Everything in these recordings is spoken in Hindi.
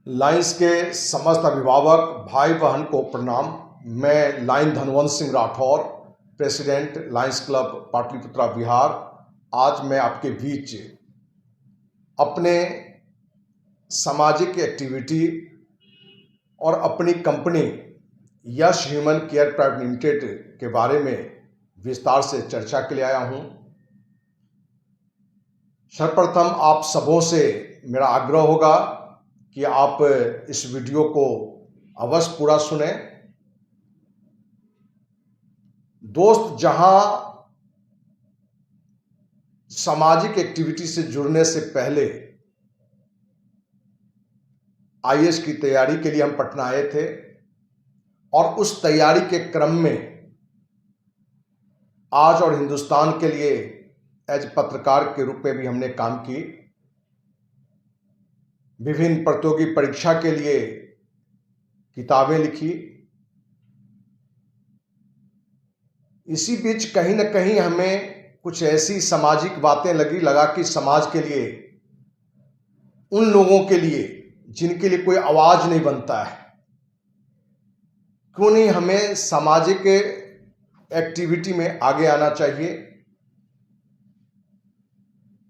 लायंस के समस्त अभिभावक भाई बहन को प्रणाम। मैं Lion Dhanwant Singh Rathore, president Lions Club Pataliputra Bihar. आज मैं आपके बीच अपने सामाजिक एक्टिविटी और अपनी company Yash Human Care Private Limited के बारे में विस्तार से चर्चा के लिए आया हूं। सर्वप्रथम आप सबों से मेरा आग्रह होगा कि आप इस वीडियो को अवश्य पूरा सुने। दोस्त, जहां सामाजिक एक्टिविटी से जुड़ने से पहले आईएएस की तैयारी के लिए हम पटना आए थे और उस तैयारी के क्रम में आज और हिंदुस्तान के लिए एज पत्रकार के रूप में भी हमने काम की। विभिन्न प्रतियोगी परीक्षा के लिए किताबें लिखी। इसी बीच कहीं न कहीं हमें कुछ ऐसी सामाजिक बातें लगा कि समाज के लिए, उन लोगों के लिए जिनके लिए कोई आवाज नहीं बनता है, क्यों नहीं हमें सामाजिक एक्टिविटी में आगे आना चाहिए।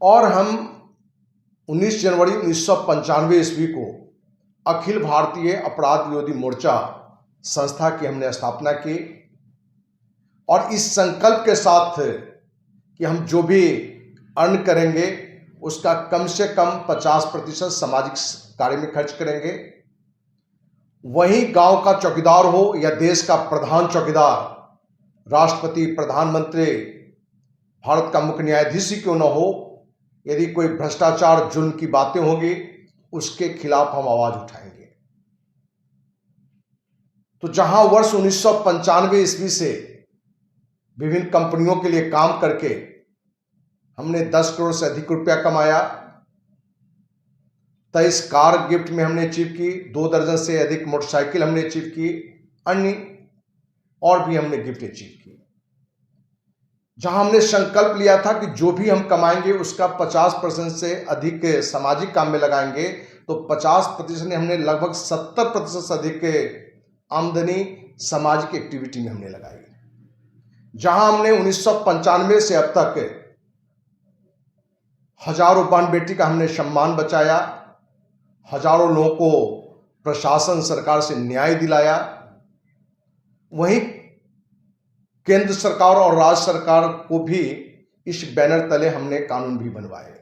और हम 19 जनवरी 1995 ईस्वी को अखिल भारतीय अपराध विरोधी मोर्चा संस्था की हमने स्थापना की और इस संकल्प के साथ कि हम जो भी अर्न करेंगे उसका कम से कम 50% सामाजिक कार्य में खर्च करेंगे। वहीं गांव का चौकीदार हो या देश का प्रधान चौकीदार, राष्ट्रपति, प्रधानमंत्री, भारत का मुख्य न्यायाधीश ही क्यों न हो, यदि कोई भ्रष्टाचार, जुल्म की बातें होगी उसके खिलाफ हम आवाज उठाएंगे। तो जहां वर्ष 1995 ईस्वी से विभिन्न कंपनियों के लिए काम करके हमने 10 करोड़ से अधिक रुपया कमाया, 23 कार गिफ्ट में हमने अचीव की, 2 दर्जन से अधिक मोटरसाइकिल हमने अचीव की, अन्य और भी हमने गिफ्ट अचीव की। जहां हमने संकल्प लिया था कि जो भी हम कमाएंगे उसका 50% से अधिक सामाजिक काम में लगाएंगे, तो 50% ने हमने लगभग 70% से अधिक आमदनी सामाजिक एक्टिविटी में हमने लगाई। जहां हमने 1995 से अब तक हजारों बहन बेटी का हमने सम्मान बचाया, हजारों लोगों को प्रशासन, सरकार से न्याय दिलाया। वहीं केंद्र सरकार और राज्य सरकार को भी इस बैनर तले हमने कानून भी बनवाए।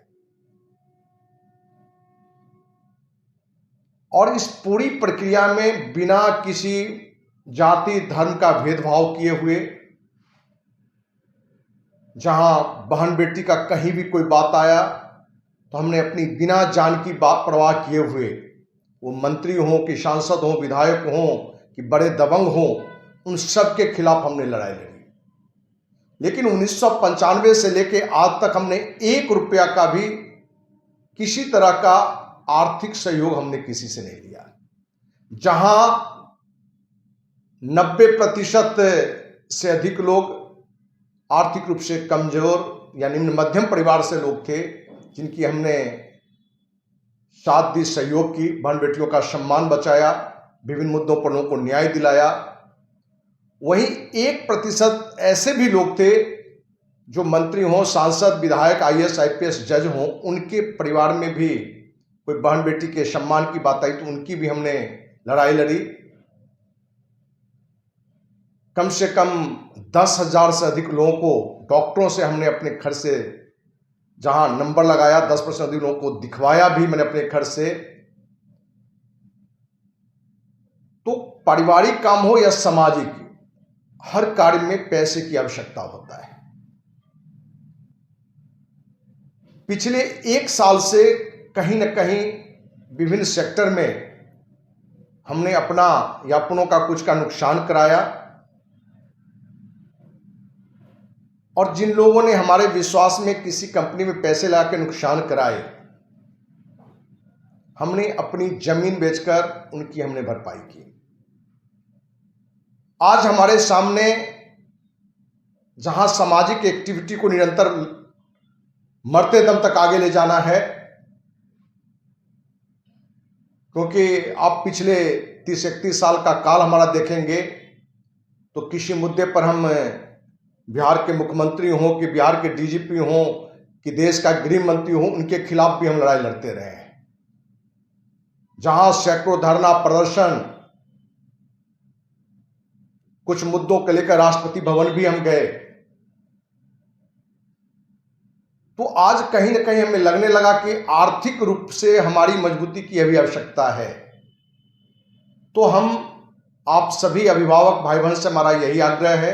और इस पूरी प्रक्रिया में बिना किसी जाति धर्म का भेदभाव किए हुए, जहां बहन बेटी का कहीं भी कोई बात आया तो हमने अपनी बिना जान की बात परवाह किए हुए, वो मंत्री हो कि सांसद हो, विधायक हो कि बड़े दबंग हो, उन सब के खिलाफ हमने लड़ाई लड़ी। लेकिन 1995 से लेके आज तक हमने 1 रुपया का भी किसी तरह का आर्थिक सहयोग हमने किसी से नहीं लिया। जहां 90% से अधिक लोग आर्थिक रूप से कमजोर या निम्न मध्यम परिवार से लोग थे, जिनकी हमने साथ दी, सहयोग की, बहन बेटियों का सम्मान बचाया, विभिन्न मुद्दों पर लोगों को न्याय दिलाया। वहीं 1% ऐसे भी लोग थे जो मंत्री हों, सांसद, विधायक, आईएएस, आईपीएस, जज हों, उनके परिवार में भी कोई बहन बेटी के सम्मान की बात आई तो उनकी भी हमने लड़ाई लड़ी। कम से कम 10,000 से अधिक लोगों को, डॉक्टरों से हमने अपने खर्च से, जहां नंबर लगाया, 10% अधिक लोगों को दिखवाया भी मैंने अपने खर्च से। तो पारिवारिक काम हो या सामाजिक, हर कार्य में पैसे की आवश्यकता होता है। पिछले 1 साल से कहीं न कहीं विभिन्न सेक्टर में हमने अपना या अपनों का कुछ का नुकसान कराया, और जिन लोगों ने हमारे विश्वास में किसी कंपनी में पैसे लगा के नुकसान कराए, हमने अपनी जमीन बेचकर उनकी हमने भरपाई की। आज हमारे सामने जहां सामाजिक एक्टिविटी को निरंतर मरते दम तक आगे ले जाना है, क्योंकि आप पिछले 30-31 साल का काल हमारा देखेंगे तो किसी मुद्दे पर हम बिहार के मुख्यमंत्री हों कि बिहार के डीजीपी हों कि देश का गृह मंत्री हो, उनके खिलाफ भी हम लड़ाई लड़ते रहे हैं। जहां सैकड़ों धरना प्रदर्शन, कुछ मुद्दों को लेकर राष्ट्रपति भवन भी हम गए। तो आज कहीं ना कहीं हमें लगने लगा कि आर्थिक रूप से हमारी मजबूती की अभी आवश्यकता है। तो हम आप सभी अभिभावक भाई बहन से हमारा यही आग्रह है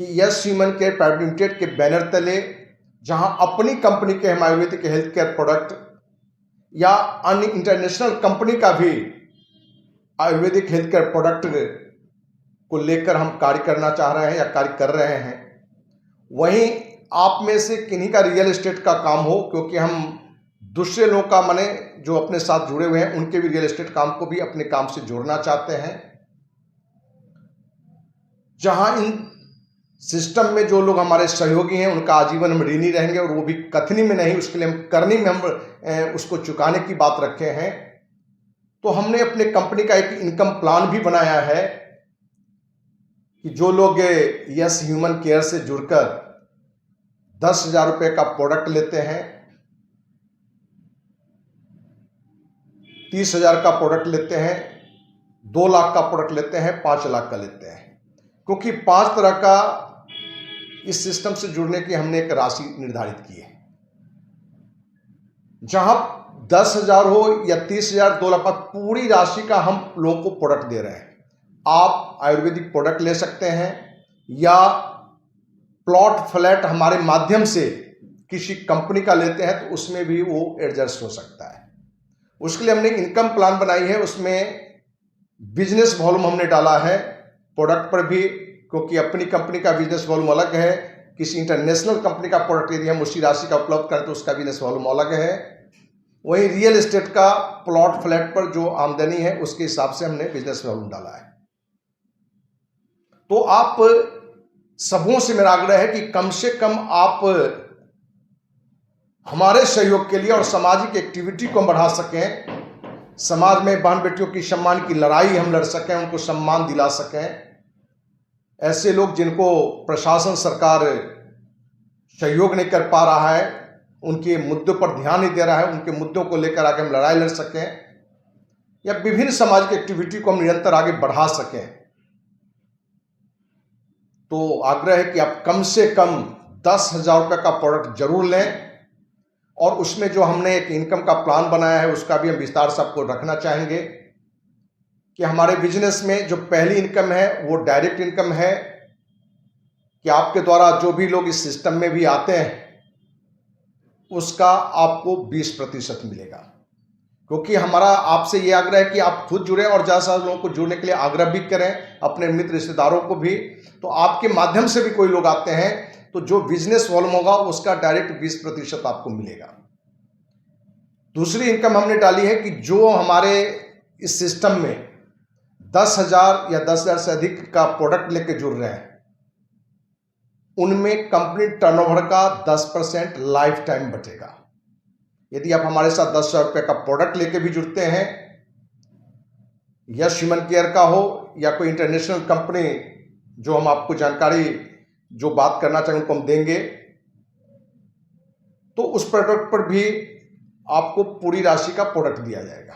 कि yes human Care Private Limited के बैनर तले जहां अपनी कंपनी के हम आयुर्वेदिक हेल्थ केयर प्रोडक्ट या अन्य इंटरनेशनल कंपनी का भी आयुर्वेदिक हेल्थ केयर प्रोडक्ट को लेकर हम कार्य करना चाह रहे हैं या कार्य कर रहे हैं, वहीं आप में से किन्हीं का रियल एस्टेट का काम हो, क्योंकि हम दूसरे लोगों का माने जो अपने साथ जुड़े हुए हैं उनके भी रियल एस्टेट काम को भी अपने काम से जोड़ना चाहते हैं। जहां इन सिस्टम में जो लोग हमारे सहयोगी हैं उनका आजीवन हम ऋणी रहेंगे, और वो भी कथनी में नहीं, उसके लिए हम करनी में हम उसको चुकाने की बात रखे हैं। तो हमने अपने कंपनी का एक इनकम प्लान भी बनाया है कि जो लोग यस ह्यूमन केयर से जुड़कर 10,000 रुपये का प्रोडक्ट लेते हैं, 30,000 का प्रोडक्ट लेते हैं, 2 लाख का प्रोडक्ट लेते हैं, 5 लाख का लेते हैं, क्योंकि 5 तरह का इस सिस्टम से जुड़ने की हमने एक राशि निर्धारित की है। जहां 10,000 हो या 30,000, 2 लाख, पूरी राशि का हम लोगों को प्रोडक्ट दे रहे हैं। आप आयुर्वेदिक प्रोडक्ट ले सकते हैं या प्लॉट फ्लैट हमारे माध्यम से किसी कंपनी का लेते हैं तो उसमें भी वो एडजस्ट हो सकता है। उसके लिए हमने इनकम प्लान बनाई है, उसमें बिजनेस वॉल्यूम हमने डाला है प्रोडक्ट पर भी, क्योंकि अपनी कंपनी का बिजनेस वॉल्यूम अलग है, किसी इंटरनेशनल कंपनी का प्रोडक्ट यदि हम उसी राशि का उपलब्ध करें तो उसका बिजनेस वॉल्यूम अलग है। वहीं रियल एस्टेट का प्लॉट फ्लैट पर जो आमदनी है उसके हिसाब से हमने बिजनेस वॉल्यूम डाला है। तो आप सबों से मेरा आग्रह है कि कम से कम आप हमारे सहयोग के लिए और सामाजिक एक्टिविटी को बढ़ा सकें, समाज में बहन बेटियों की सम्मान की लड़ाई हम लड़ सकें, उनको सम्मान दिला सकें। ऐसे लोग जिनको प्रशासन सरकार सहयोग नहीं कर पा रहा है, उनके मुद्दों पर ध्यान नहीं दे रहा है, उनके मुद्दों को लेकर आगे हम लड़ाई लड़ सकें या विभिन्न सामाजिक एक्टिविटी को हम निरंतर आगे बढ़ा सकें। तो आग्रह है कि आप कम से कम 10,000 रुपये का प्रोडक्ट जरूर लें, और उसमें जो हमने एक इनकम का प्लान बनाया है उसका भी हम विस्तार से आपको रखना चाहेंगे कि हमारे बिजनेस में जो पहली इनकम है वो डायरेक्ट इनकम है कि आपके द्वारा जो भी लोग इस सिस्टम में भी आते हैं उसका आपको 20% मिलेगा। क्योंकि हमारा आपसे ये आग्रह है कि आप खुद जुड़ें और ज़्यादा से ज़्यादा लोगों को जुड़ने के लिए आग्रह भी करें, अपने मित्र रिश्तेदारों को भी। तो आपके माध्यम से भी कोई लोग आते हैं तो जो बिजनेस वॉल्यूम होगा उसका डायरेक्ट 20% आपको मिलेगा। दूसरी इनकम हमने डाली है कि जो हमारे इस सिस्टम में 10,000 या 10,000 से अधिक का प्रोडक्ट लेके जुड़ रहे हैं उनमें कंपनी टर्नओवर का 10% लाइफ टाइम बचेगा। यदि आप हमारे साथ 10,000 रुपये का प्रोडक्ट लेके भी जुड़ते हैं, यस ह्यूमन केयर का हो या कोई इंटरनेशनल कंपनी, जो हम आपको जानकारी जो बात करना चाहें उनको हम देंगे, तो उस प्रोडक्ट पर भी आपको पूरी राशि का प्रोडक्ट दिया जाएगा।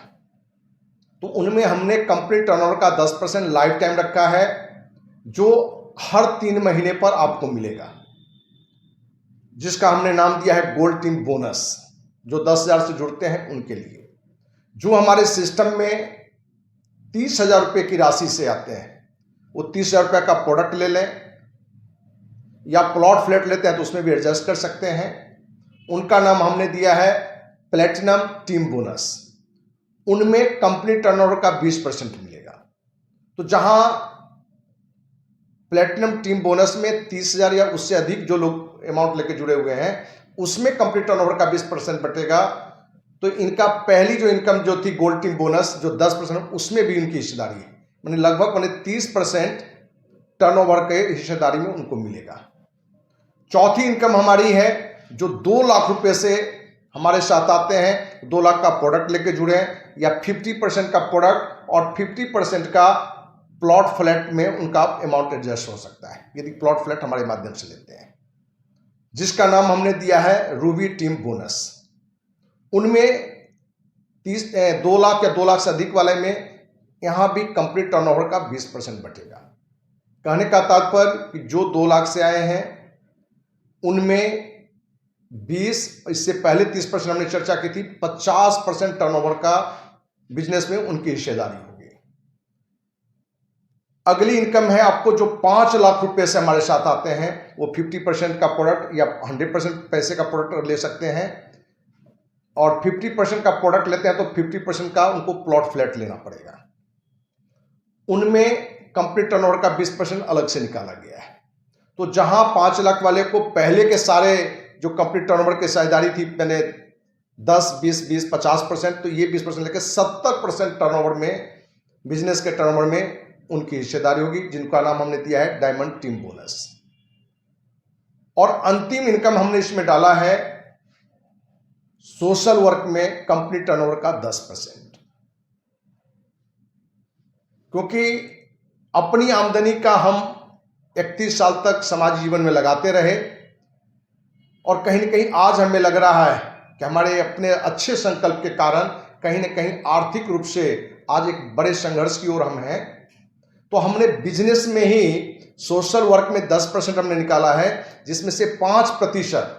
तो उनमें हमने कंपनी टर्नओवर का 10% लाइफ टाइम रखा है, जो हर 3 महीने पर आपको मिलेगा, जिसका हमने नाम दिया है गोल्ड टीम बोनस, जो 10,000 से जुड़ते हैं उनके लिए। जो हमारे सिस्टम में 30,000 रुपये की राशि से आते हैं वो 30,000 रुपये का प्रोडक्ट ले लें या प्लॉट फ्लैट लेते हैं तो उसमें भी एडजस्ट कर सकते हैं। उनका नाम हमने दिया है प्लेटिनम टीम बोनस। उनमें कंपनी टर्नओवर का 20% मिलेगा। तो जहां प्लेटिनम टीम बोनस में 30,000 या उससे अधिक जो लोग अमाउंट लेके जुड़े हुए हैं उसमें कंपनी टर्नओवर का 20% बटेगा। तो इनका पहली जो इनकम जो थी गोल्ड टीम बोनस जो 10%, उसमें भी उनकी हिस्सेदारी है, मैंने लगभग 30% टर्नओवर के हिस्सेदारी में उनको मिलेगा। चौथी इनकम हमारी है जो 2 लाख रुपए से हमारे साथ आते हैं, 2 लाख का प्रोडक्ट लेके जुड़े हैं, या 50% का प्रोडक्ट और 50% का प्लॉट फ्लैट में उनका अमाउंट एडजस्ट हो सकता है यदि प्लॉट फ्लैट हमारे माध्यम से लेते हैं, जिसका नाम हमने दिया है रूबी टीम बोनस। उनमें 2 लाख या 2 लाख से अधिक वाले में यहां भी कंपनी टर्नओवर का 20% बचेगा। कहने का तात्पर्य कि जो 2 लाख से आए हैं उनमें 20, इससे पहले 30% हमने चर्चा की थी, 50% टर्नओवर का बिजनेस में उनकी हिस्सेदारी होगी। अगली इनकम है आपको जो 5 लाख रुपए से हमारे साथ आते हैं, वो 50% का प्रोडक्ट या 100% पैसे का प्रोडक्ट ले सकते हैं, और 50% का प्रोडक्ट लेते हैं तो 50% का उनको प्लॉट फ्लैट लेना पड़ेगा। उनमें कंपनी टर्नओवर का 20% अलग से निकाला गया है। तो जहां 5 लाख वाले को पहले के सारे जो कंपनी टर्नओवर की हिस्सेदारी थी, मैंने 10, 20, 20, 50%, तो ये 20% लेकर 70% टर्नओवर में, बिजनेस के टर्नओवर में उनकी हिस्सेदारी होगी, जिनका नाम हमने दिया है डायमंड टीम बोनस। और अंतिम इनकम हमने इसमें डाला है सोशल वर्क में कंपनी टर्नओवर का 10%, क्योंकि अपनी आमदनी का हम 31 साल तक समाज जीवन में लगाते रहे, और कहीं न कहीं आज हमें लग रहा है कि हमारे अपने अच्छे संकल्प के कारण कहीं न कहीं आर्थिक रूप से आज एक बड़े संघर्ष की ओर हम हैं। तो हमने बिजनेस में ही सोशल वर्क में 10% हमने निकाला है, जिसमें से 5%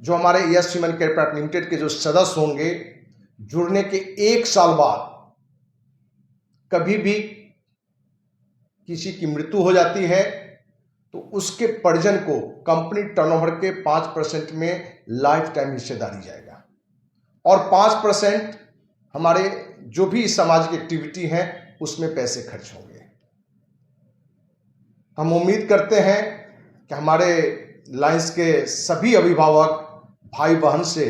जो हमारे yes human Care Private Limited के जो सदस्य होंगे, जुड़ने के 1 साल बाद कभी भी किसी की मृत्यु हो जाती है तो उसके परिजन को कंपनी टर्नओवर के 5% में लाइफ टाइम हिस्सेदारी जाएगा, और 5% हमारे जो भी सामाजिक एक्टिविटी हैं उसमें पैसे खर्च होंगे। हम उम्मीद करते हैं कि हमारे लायंस के सभी अभिभावक भाई बहन से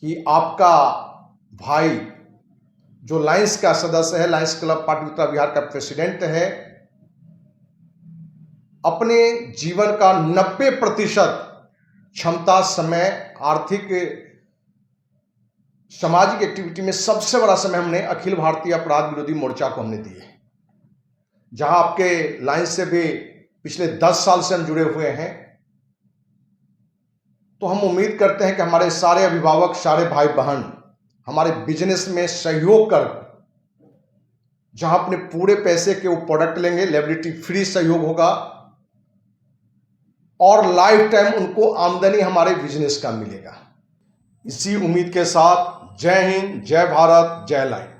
कि आपका भाई जो लायंस का सदस्य है, लायंस क्लब पाटलिपुत्र उत्तर बिहार का प्रेसिडेंट है, अपने जीवन का 90% क्षमता, समय, आर्थिक, सामाजिक एक्टिविटी में सबसे बड़ा समय हमने अखिल भारतीय अपराध विरोधी मोर्चा को हमने दिए, जहां आपके लाइन से भी पिछले 10 साल से हम जुड़े हुए हैं। तो हम उम्मीद करते हैं कि हमारे सारे अभिभावक, सारे भाई बहन हमारे बिजनेस में सहयोग कर, जहां अपने पूरे पैसे के वो प्रोडक्ट लेंगे, लायबिलिटी फ्री सहयोग होगा, और लाइफ टाइम उनको आमदनी हमारे बिजनेस का मिलेगा। इसी उम्मीद के साथ जय हिंद, जय भारत, जय लायंस।